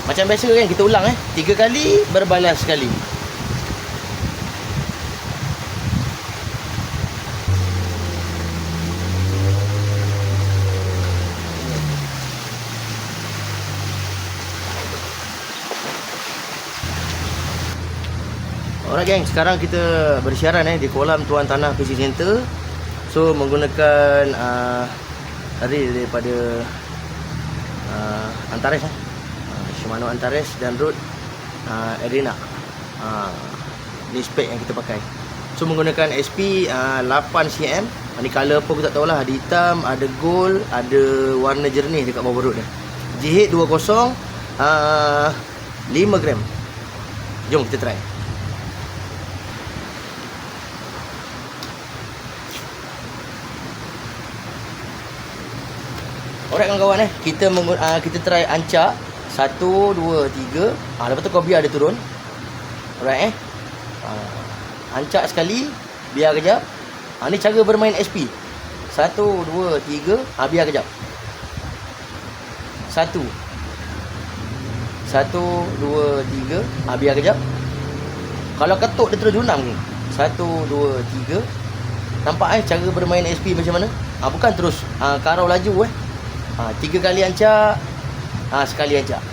Macam biasa kan, kita ulang 3 kali berbalas sekali. Alright geng, sekarang kita bersiaran di kolam Tuan Tanah Fishing Center. So menggunakan reel daripada Antares Shimano Antares dan Rode Arena. Ni spek yang kita pakai. So menggunakan SP 8cm. Ni color apa aku tak tahulah. Ada hitam, ada gold, ada warna jernih dekat bawah perut dia. GH20 5 gram. Jom kita try. Alright kawan-kawan kita try ancak 1, 2, 3. Lepas tu kau biar dia turun. Alright ancak sekali, biar kejap. Ni cara bermain SP. 1, 2, 3. Biar kejap. 1, 2, 3. Biar kejap. Kalau ketuk dia terus junam ni. 1, 2, 3. Nampak cara bermain SP macam mana? Bukan terus karau laju 3 kali ancak, sekali ancak.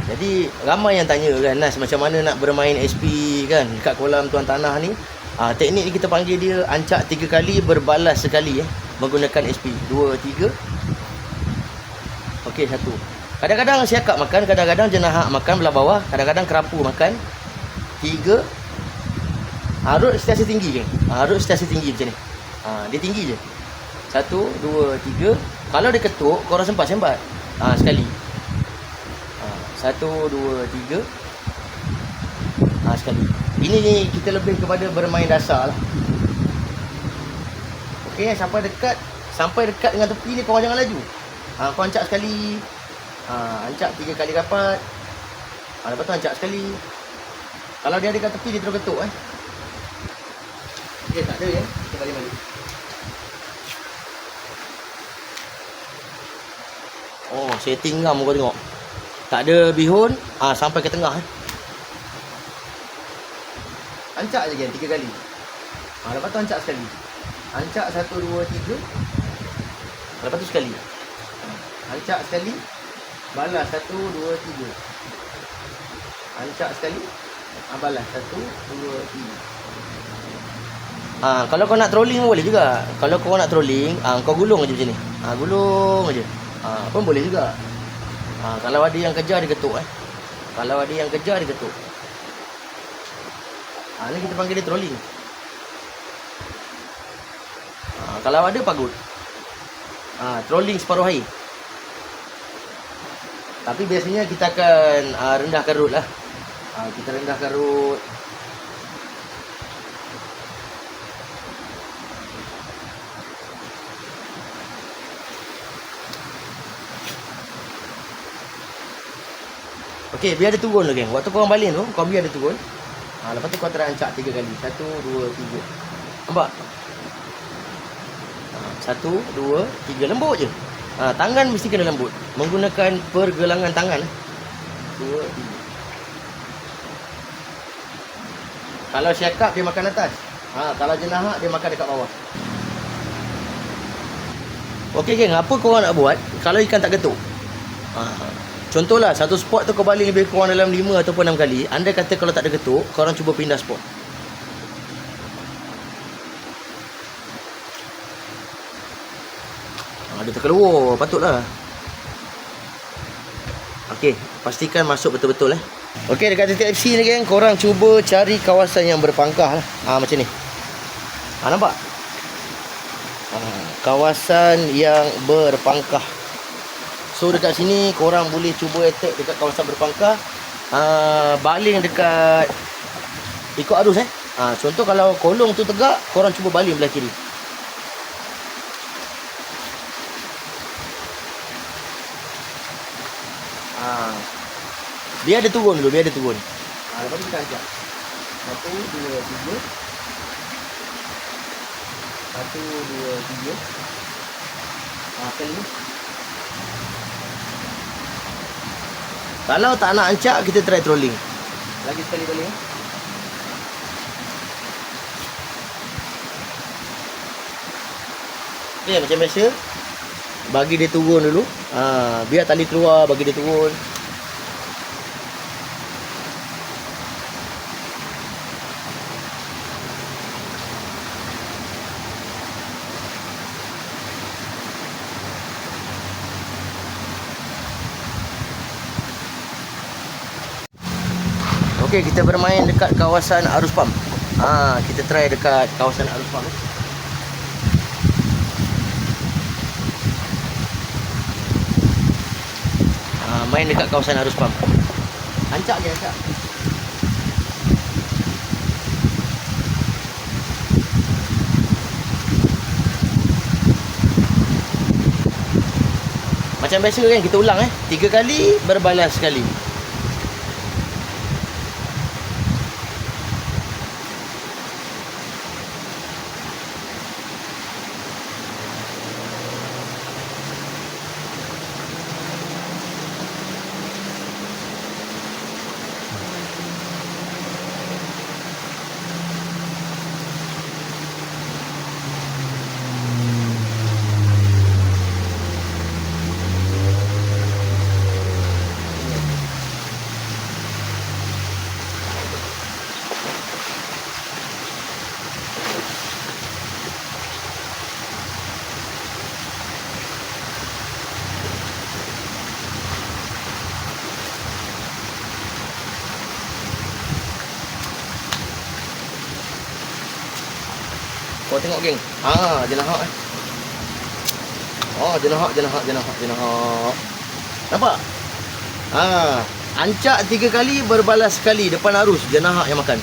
Jadi ramai yang tanya kan, Nas, macam mana nak bermain SP kan dekat kolam Tuan Tanah ni. Teknik ni kita panggil dia ancak 3 kali berbalas sekali menggunakan SP. 2, 3. Okey, 1. Kadang-kadang siakap makan, kadang-kadang jenahak makan belah bawah, kadang-kadang kerapu makan. 3. Rod sentiasa tinggi kan. Rod sentiasa tinggi macam ni. Dia tinggi je. 1, 2, 3. Kalau dia ketuk, korang sempat sekali. 1, 2, 3. Sekali. Ini ni kita lebih kepada bermain dasar lah. Okey, sampai dekat dengan tepi ni korang jangan laju. Kau ancak sekali. Ancak 3 kali rapat. Lepas tu ancak sekali. Kalau dia ada kat tepi, dia terus ketuk Okey, tak ada kita balik. Setting ngam kau tengok. Tak ada bihun, sampai ke tengah Ancak je kan 3 kali. Lepas tu ancak sekali. Ancak 1, 2, 3. Lepas tu sekali. Ancak sekali. Balas 1, 2, 3. Ancak sekali. Balas 1, 2, 3. Kalau kau nak trolling boleh juga. Kalau kau nak trolling, kau gulung aja macam ni. Gulung aja. Pun boleh juga. Kalau ada yang kejar dia ketuk Kalau ada yang kejar dia ketuk. Ni kita panggil dia trolling. Kalau ada pagut. Trolling separuh air. Tapi biasanya kita akan rendahkan rod lah. Kita rendahkan rod. Okey, biar dia turun dulu geng. Waktu korang balik tu, kau biar dia turun. Lepas tu kau try ancak 3 kali. 1, 2, 3. Nampak? 1, 2, 3. Lembut je. Tangan mesti kena lembut. Menggunakan pergelangan tangan. 2, 3. Kalau siakap dia makan atas. Kalau jenahak dia makan dekat bawah. Okey geng, apa korang nak buat kalau ikan tak ketuk? Contohlah, satu spot tu kau baling lebih kurang dalam 5 ataupun 6 kali. Andai kata kalau tak ada ketuk, korang cuba pindah spot. Dia terkeluar, patutlah. Okey, pastikan masuk betul-betul Okey, dekat titik FC ni geng, korang cuba cari kawasan yang berpangkah lah. Macam ni. Nampak? Kawasan yang berpangkah. So dekat sini korang boleh cuba attack dekat kawasan berpangkah. Baling dekat ikut arus contoh kalau kolong tu tegak, korang cuba baling belah kiri. Biar dia turun dulu, biar dia turun. Lepas tu kita ancak 1, 2, 3. 1, 2, 3. Kali ni Kalau tak nak ancak, kita try trolling. Lagi sekali boleh. Okay, macam biasa. Bagi dia turun dulu. Biar tali keluar, bagi dia turun. Okey, kita bermain dekat kawasan arus pam. Kita try dekat kawasan arus pam. Main dekat kawasan arus pam. Ancak je, ancak. Macam biasa kan, kita ulang 3 kali, berbalas sekali. Kau tengok geng. Jenahak jenahak. Nampak? Ancak 3 kali, berbalas sekali depan arus. Jenahak yang makan.